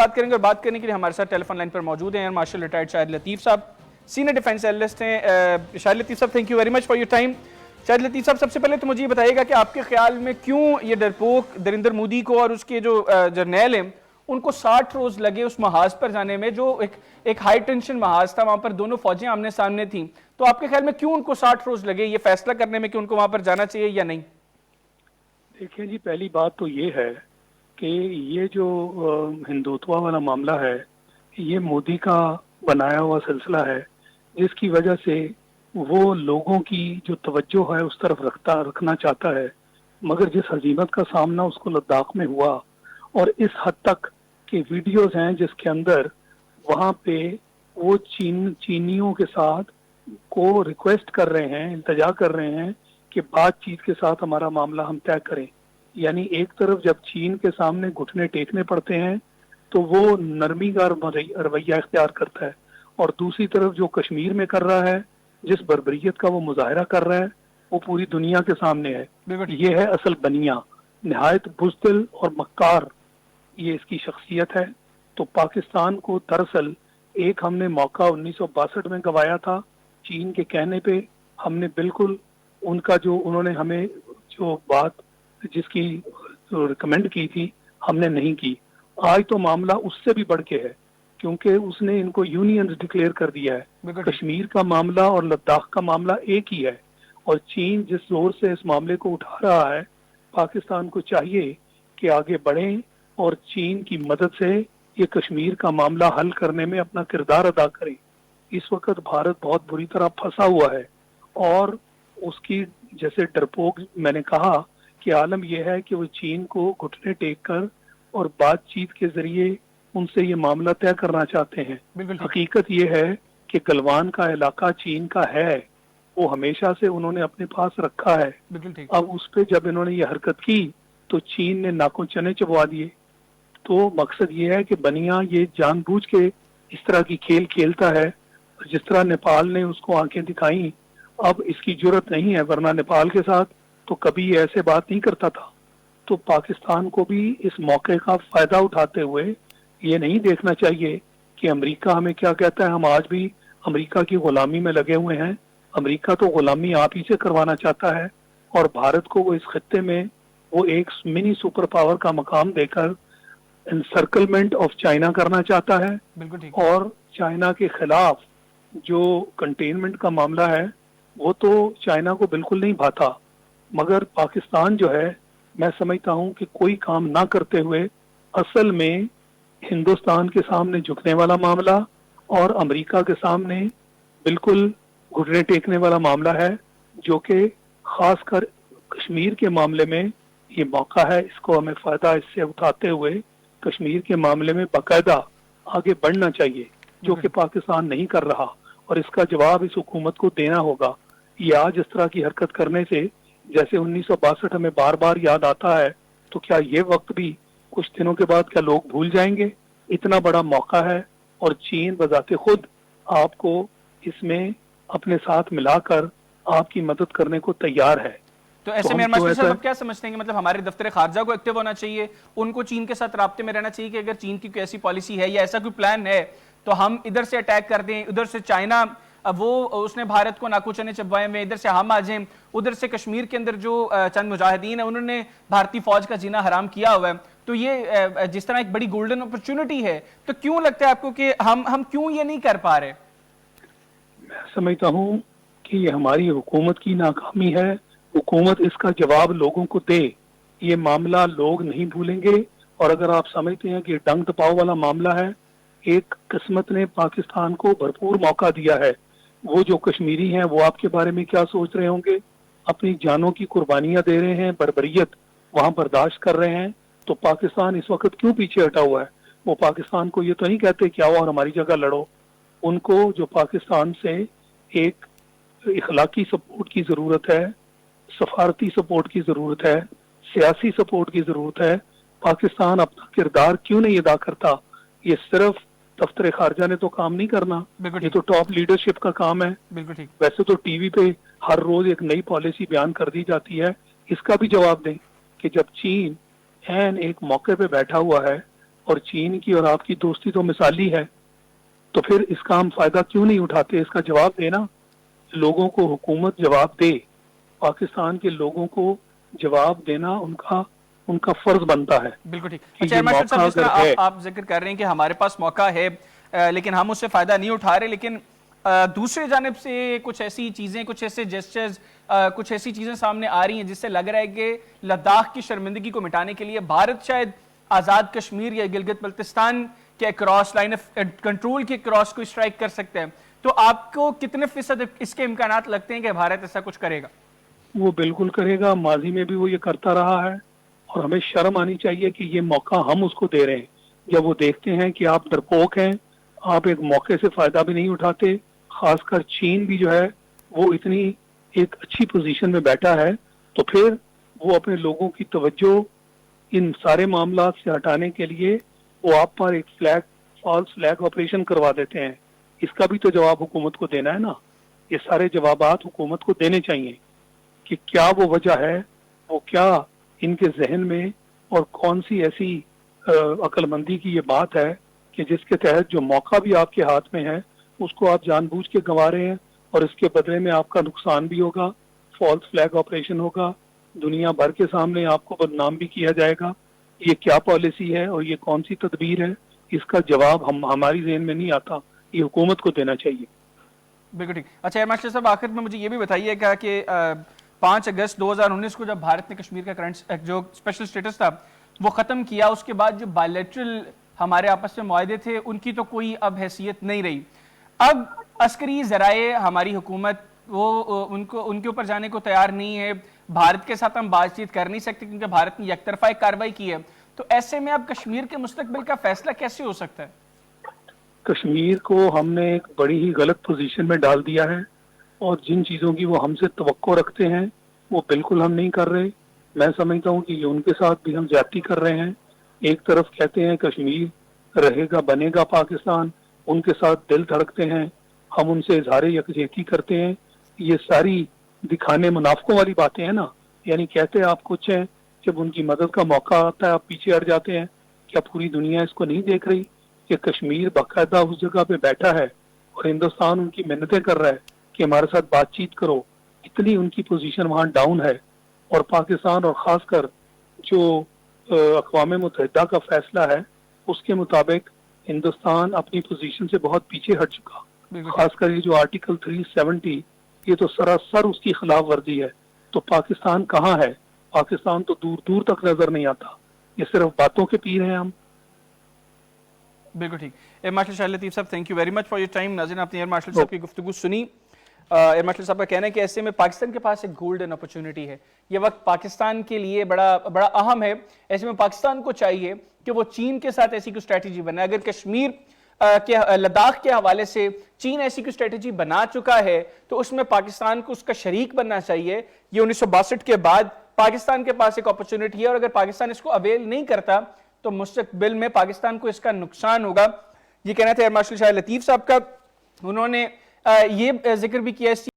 بات کریں گے اور بات کرنے کے لیے ہمارے ساتھ ٹیلی فون لائن پر موجود ہیں مارشل ریٹائرڈ شاہد لطیف صاحب، سینئر ڈیفینس اینالسٹ ہیں۔ شاہد لطیف صاحب thank you very much for your time. Shahid Latif صاحب سب سے پہلے تو مجھے یہ بتائیے گا کہ آپ کے خیال میں کیوں یہ ڈرپوک نریندر مودی کو اور اس کے جو جرنیل ہیں ان کو 60 روز لگے اس محاذ پر جانے میں، جو ایک ہائی ٹینشن محاذ تھا، وہاں پر دونوں فوجیں آمنے سامنے تھیں، تو آپ کے خیال میں کیوں ان کو 60 روز لگے یہ فیصلہ کرنے میں کہ ان کو وہاں پر جانا چاہیے یا نہیں؟ دیکھیں جی، پہلی بات تو یہ ہے کہ یہ جو ہندوتوا والا معاملہ ہے یہ مودی کا بنایا ہوا سلسلہ ہے، جس کی وجہ سے وہ لوگوں کی جو توجہ ہے اس طرف رکھنا چاہتا ہے، مگر جس ہزیمت کا سامنا اس کو لداخ میں ہوا اور اس حد تک کہ ویڈیوز ہیں جس کے اندر وہاں پہ وہ چینیوں کے ساتھ کو ریکویسٹ کر رہے ہیں، التجا کر رہے ہیں کہ بات چیت کے ساتھ ہمارا معاملہ ہم طے کریں، یعنی ایک طرف جب چین کے سامنے گھٹنے ٹیکنے پڑتے ہیں تو وہ نرمی کا رویہ اختیار کرتا ہے، اور دوسری طرف جو کشمیر میں کر رہا ہے، جس بربریت کا وہ مظاہرہ کر رہا ہے، وہ پوری دنیا کے سامنے ہے۔ یہ ہے اصل بنیا، نہایت بزدل اور مکار یہ اس کی شخصیت ہے۔ تو پاکستان کو دراصل ایک ہم نے موقع 1962 میں گوایا تھا، چین کے کہنے پہ ہم نے بالکل ان کا جو انہوں نے ہمیں جو بات جس کی ریکمینڈ کی تھی ہم نے نہیں کی۔ آج تو معاملہ اس سے بھی بڑھ کے ہے، کیونکہ اس نے ان کو یونینز ڈکلیئر کر دیا ہے۔ کشمیر کا معاملہ اور لداخ کا معاملہ ایک ہی ہے، اور چین جس زور سے اس معاملے کو اٹھا رہا ہے، پاکستان کو چاہیے کہ آگے بڑھیں اور چین کی مدد سے یہ کشمیر کا معاملہ حل کرنے میں اپنا کردار ادا کریں۔ اس وقت بھارت بہت بری طرح پھنسا ہوا ہے، اور اس کی جیسے ڈرپوک میں نے کہا کہ عالم یہ ہے کہ وہ چین کو گھٹنے ٹیک کر اور بات چیت کے ذریعے ان سے یہ معاملہ طے کرنا چاہتے ہیں۔ حقیقت یہ ہے کہ گلوان کا علاقہ چین کا ہے، وہ ہمیشہ سے انہوں نے اپنے پاس رکھا ہے۔ اب اس پہ جب انہوں نے یہ حرکت کی تو چین نے ناکوں چنے چبوا دیے۔ تو مقصد یہ ہے کہ بنیا یہ جان بوجھ کے اس طرح کی کھیل کھیلتا ہے، جس طرح نیپال نے اس کو آنکھیں دکھائیں، اب اس کی جرت نہیں ہے، ورنہ نیپال کے ساتھ تو کبھی ایسے بات نہیں کرتا تھا۔ تو پاکستان کو بھی اس موقع کا فائدہ اٹھاتے ہوئے یہ نہیں دیکھنا چاہیے کہ امریکہ ہمیں کیا کہتا ہے، ہم آج بھی امریکہ کی غلامی میں لگے ہوئے ہیں۔ امریکہ تو غلامی آپ ہی سے کروانا چاہتا ہے، اور بھارت کو وہ اس خطے میں وہ ایک منی سپر پاور کا مقام دے کر انسرکلمنٹ آف چائنا کرنا چاہتا ہے، اور چائنا کے خلاف جو کنٹینمنٹ کا معاملہ ہے وہ تو چائنا کو بالکل نہیں بھاتا، مگر پاکستان جو ہے میں سمجھتا ہوں کہ کوئی کام نہ کرتے ہوئے اصل میں ہندوستان کے سامنے جھکنے والا معاملہ اور امریکہ کے سامنے بالکل گھٹنے ٹیکنے والا معاملہ ہے، جو کہ خاص کر کشمیر کے معاملے میں یہ موقع ہے۔ اس کو ہمیں فائدہ اس سے اٹھاتے ہوئے کشمیر کے معاملے میں باقاعدہ آگے بڑھنا چاہیے، جو کہ پاکستان نہیں کر رہا، اور اس کا جواب اس حکومت کو دینا ہوگا۔ یہ آج اس طرح کی حرکت کرنے سے جیسے 1962 ہمیں بار بار یاد آتا ہے، تو کیا یہ وقت بھی کچھ دنوں کے بعد کیا لوگ بھول جائیں گے؟ اتنا بڑا موقع ہے، اور چین بذات خود آپ کو اس میں اپنے ساتھ ملا کر آپ کی مدد کرنے کو تیار ہے۔ تو ایسے میں ماشٹر صاحب آپ کیا سمجھتے ہیں کہ مطلب ہمارے دفتر خارجہ کو ایکٹیو ہونا چاہیے، ان کو چین کے ساتھ رابطے میں رہنا چاہیے کہ اگر چین کی کوئی ایسی پالیسی ہے یا ایسا کوئی پلان ہے تو ہم ادھر سے اٹیک کر دیں، ادھر سے چائنا وہ اس نے بھارت کو ناکو چنے چبوائے میں، ادھر سے ہم آ جائیں، ادھر سے کشمیر کے اندر جو چند مجاہدین ہیں انہوں نے بھارتی فوج کا جینا حرام کیا ہوا ہے، تو یہ جس طرح ایک بڑی گولڈن اپرچونٹی ہے، تو کیوں لگتا ہے آپ کو کہ ہم کیوں یہ نہیں کر پا رہے؟ میں سمجھتا ہوں کہ یہ ہماری حکومت کی ناکامی ہے۔ حکومت اس کا جواب لوگوں کو دے، یہ معاملہ لوگ نہیں بھولیں گے، اور اگر آپ سمجھتے ہیں کہ ڈنگ ٹپاؤ والا معاملہ ہے، ایک قسمت نے پاکستان کو بھرپور موقع دیا ہے۔ وہ جو کشمیری ہیں وہ آپ کے بارے میں کیا سوچ رہے ہوں گے؟ اپنی جانوں کی قربانیاں دے رہے ہیں، بربریت وہاں برداشت کر رہے ہیں، تو پاکستان اس وقت کیوں پیچھے ہٹا ہوا ہے؟ وہ پاکستان کو یہ تو نہیں کہتے کہ آؤ اور ہماری جگہ لڑو۔ ان کو جو پاکستان سے ایک اخلاقی سپورٹ کی ضرورت ہے، سفارتی سپورٹ کی ضرورت ہے، سیاسی سپورٹ کی ضرورت ہے۔ پاکستان اپنا کردار کیوں نہیں ادا کرتا؟ یہ صرف دفتر خارجہ نے تو کام نہیں کرنا، یہ تو ٹاپ لیڈرشپ کا کام ہے۔ ویسے تو ٹی وی پہ ہر روز ایک نئی پالیسی بیان کر دی جاتی ہے، اس کا بھی جواب دیں کہ جب چین ایک موقع پہ بیٹھا ہوا ہے اور چین کی اور آپ کی دوستی تو مثالی ہے، تو پھر اس کا ہم فائدہ کیوں نہیں اٹھاتے؟ اس کا جواب دینا، لوگوں کو حکومت جواب دے، پاکستان کے لوگوں کو جواب دینا ان کا فرض بنتا ہے بالکل ٹھیک. کہ اچھا یہ ایئر مارشل موقع صاحب، جس اگر طرح ہے. آپ ذکر کر رہے ہیں کہ ہمارے پاس موقع ہے لیکن ہم اس سے فائدہ نہیں اٹھا رہے، لیکن دوسری جانب سے کچھ ایسی چیزیں، کچھ ایسے جیسچرز، کچھ ایسی چیزیں سامنے آ رہی ہیں جس سے لگ رہا ہے کہ لداخ کی شرمندگی کو مٹانے کے لیے بھارت شاید آزاد کشمیر یا گلگت بلتستان کے کراس لائن آف کنٹرول کے کراس کو اسٹرائک کر سکتے ہیں. تو آپ کو کتنے فیصد اس کے امکانات لگتے ہیں کہ بھارت ایسا کچھ کرے گا؟ وہ بالکل کرے گا، ماضی میں بھی وہ یہ کرتا رہا ہے، اور ہمیں شرم آنی چاہیے کہ یہ موقع ہم اس کو دے رہے ہیں. جب وہ دیکھتے ہیں کہ آپ ڈرپوک ہیں، آپ ایک موقع سے فائدہ بھی نہیں اٹھاتے، خاص کر چین بھی جو ہے وہ اتنی ایک اچھی پوزیشن میں بیٹھا ہے، تو پھر وہ اپنے لوگوں کی توجہ ان سارے معاملات سے ہٹانے کے لیے وہ آپ پر ایک فالس فلیگ آپریشن کروا دیتے ہیں. اس کا بھی تو جواب حکومت کو دینا ہے نا. یہ سارے جوابات حکومت کو دینے چاہیے کہ کیا وہ وجہ ہے، وہ کیا ان کے ذہن میں، اور کون سی ایسی عقل مندی کی یہ بات ہے کہ جس کے تحت جو موقع بھی آپ کے ہاتھ میں ہے اس کو آپ جان بوجھ کے گنوا رہے ہیں، اور اس کے بدلے میں آپ کا نقصان بھی ہوگا، فالس فلیگ آپریشن ہوگا، دنیا بھر کے سامنے آپ کو بدنام بھی کیا جائے گا. یہ کیا پالیسی ہے اور یہ کون سی تدبیر ہے؟ اس کا جواب ہماری ذہن میں نہیں آتا، یہ حکومت کو دینا چاہیے. بالکل ٹھیک. اچھا ایئر مارشل صاحب، آخر میں مجھے یہ بھی بتائیے گا کہ 5 اگست 2019 کو جب بھارت نے کشمیر کا کرنٹ جو اسپیشل اسٹیٹس تھا وہ ختم کیا، اس کے بعد جو بائیلیٹرل ہمارے آپس میں معاہدے تھے ان کی تو کوئی اب حیثیت نہیں رہی. اب عسکری ذرائع ہماری حکومت وہ ان کے اوپر جانے کو تیار نہیں ہے. بھارت کے ساتھ ہم بات چیت کر نہیں سکتے کیونکہ بھارت نے یک طرفہ ایک کارروائی کی ہے. تو ایسے میں اب کشمیر کے مستقبل کا فیصلہ کیسے ہو سکتا ہے؟ کشمیر کو ہم نے ایک بڑی ہی غلط پوزیشن میں ڈال دیا ہے، اور جن چیزوں کی وہ ہم سے توقع رکھتے ہیں وہ بالکل ہم نہیں کر رہے. میں سمجھتا ہوں کہ یہ ان کے ساتھ بھی ہم زیادتی کر رہے ہیں. ایک طرف کہتے ہیں کشمیر رہے گا، بنے گا پاکستان، ان کے ساتھ دل دھڑکتے ہیں، ہم ان سے اظہار یکجہتی کرتے ہیں. یہ ساری دکھانے منافقوں والی باتیں ہیں نا. یعنی کہتے آپ کچھ ہیں، جب ان کی مدد کا موقع آتا ہے آپ پیچھے ہٹ جاتے ہیں. کیا پوری دنیا اس کو نہیں دیکھ رہی کہ کشمیر باقاعدہ اس جگہ پہ بیٹھا ہے اور ہندوستان ان کی محنتیں کر رہا ہے کہ ہمارے ساتھ بات چیت کرو؟ اتنی ان کی پوزیشن وہاں ڈاؤن ہے، اور پاکستان اور خاص کر جو اقوام متحدہ کا فیصلہ ہے اس کے مطابق ہندوستان اپنی پوزیشن سے بہت پیچھے ہٹ چکا. خاص کر یہ جو آرٹیکل 370 یہ تو سراسر اس کی خلاف ورزی ہے. تو پاکستان کہاں ہے؟ پاکستان تو دور دور تک نظر نہیں آتا. یہ صرف باتوں کے پیر ہیں ہم. بالکل ٹھیک. ایئر مارشل شاہد لطیف صاحب، thank you very much for your time. ناظرین، آپ نے ایئر مارشل صاحب کی گفتگو سنی. ایئر مارشل صاحب کا کہنا ہے کہ ایسے میں پاکستان کے پاس ایک گولڈن اپرچونٹی ہے. یہ وقت پاکستان کے لیے بڑا اہم ہے. ایسے میں پاکستان کو چاہیے کہ وہ چین کے ساتھ ایسی کوئی اسٹریٹجی بنائے. اگر کشمیر کے لداخ کے حوالے سے چین ایسی کوئی اسٹریٹجی بنا چکا ہے تو اس میں پاکستان کو اس کا شریک بننا چاہیے. یہ 1962 کے بعد پاکستان کے پاس ایک اپرچونٹی ہے، اور اگر پاکستان اس کو اویل نہیں کرتا تو مستقبل میں پاکستان کو اس کا نقصان ہوگا. یہ کہنا تھا ایئر مارشل شاہد لطیف صاحب کا. انہوں نے یہ ذکر بھی کیا اس